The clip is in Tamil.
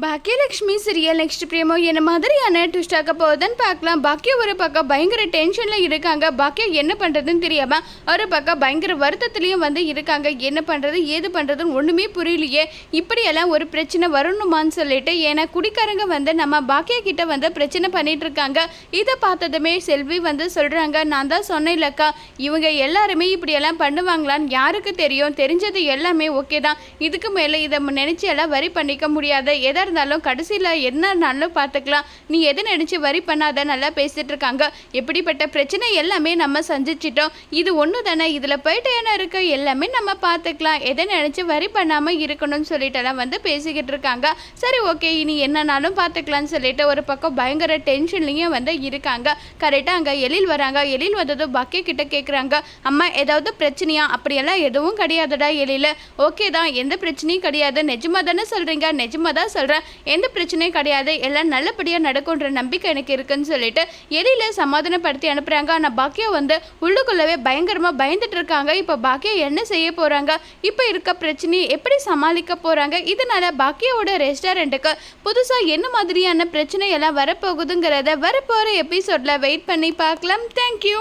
பாக்கியலட்சுமி சீரியல் நெக்ஸ்ட் பிரேமோ என்ன மாதிரியான ட்விஸ்ட் ஆக போகுதுன்னு பார்க்கலாம். பாக்கியம் ஒரு பக்கம் பயங்கர டென்ஷனில் இருக்காங்க. பாக்கியம் என்ன பண்ணுறதுன்னு தெரியாமல் ஒரு பக்கம் பயங்கர வருத்தத்துலேயும் இருக்காங்க. என்ன பண்ணுறது ஏது பண்ணுறதுன்னு ஒன்றுமே புரியலையே. இப்படியெல்லாம் ஒரு பிரச்சனை வரணுமான்னு சொல்லிட்டு ஏன்னா குடிக்காரங்க நம்ம பாக்கிய கிட்ட பிரச்சனை பண்ணிட்டு இருக்காங்க. இதை பார்த்ததுமே செல்வி சொல்கிறாங்க, நான் தான் சொன்னேன்லக்கா இவங்க எல்லாருமே இப்படியெல்லாம் பண்ணுவாங்களான்னு யாருக்கு தெரியும், தெரிஞ்சது எல்லாமே ஓகே தான். இதுக்கு மேலே இதை நினச்சி எல்லாம் வரி பண்ணிக்க முடியாது. எதை இருந்தாலும் கடைசியில் என்னன்னாலும் பார்த்துக்கலாம். நீ எதை நினச்சி வரி பண்ணாத நல்லா பேசிட்டு இருக்காங்க. எப்படிப்பட்ட பிரச்சனை எல்லாமே நம்ம சந்திச்சிட்டோம். இது ஒன்று தானே, இதில் போயிட்டு என்ன இருக்கு, எல்லாமே நம்ம பார்த்துக்கலாம். எதை நினச்சி வரி பண்ணாமல் இருக்கணும்னு சொல்லிட்டுலாம் பேசிக்கிட்டு இருக்காங்க. சரி ஓகே இனி என்னன்னாலும் பார்த்துக்கலான்னு சொல்லிட்டு ஒரு பக்கம் பயங்கர டென்ஷன்லையும் இருக்காங்க. கரெக்டாக அங்கே எழில் வராங்க. எழில் வந்ததும் பாக்கிய கிட்ட கேட்குறாங்க, அம்மா ஏதாவது பிரச்சனையா? அப்படியெல்லாம் எதுவும் கிடையாதுடா எழில், ஓகே தான், எந்த பிரச்சனையும் கிடையாது. நிஜமாக தானே சொல்கிறீங்க? நிஜமாக தான் சொல்கிறேன், எந்த பிரச்சனையும் கிடையாது, எல்லாம் நல்லபடியாக நடக்கும்ன்ற நம்பிக்கை எனக்கு இருக்குன்னு சொல்லிட்டு எழில சமாதானப்படுத்தி அனுப்புகிறாங்க. ஆனால் பாக்கியம் உள்ளுக்குள்ளவே பயங்கரமாக பயந்துட்டு இருக்காங்க. இப்போ பாக்கியம் என்ன செய்ய போகிறாங்க, இப்போ இருக்க பிரச்சனையை எப்படி சமாளிக்க போகிறாங்க, இதனால பாக்கியோட ரெஸ்டாரண்ட்டுக்கு புதுசாக என்ன மாதிரியான பிரச்சனை எல்லாம் வரப்போகுதுங்கிறத வரப்போகிற எபிசோடில் வெயிட் பண்ணி பார்க்கலாம். தேங்க்யூ.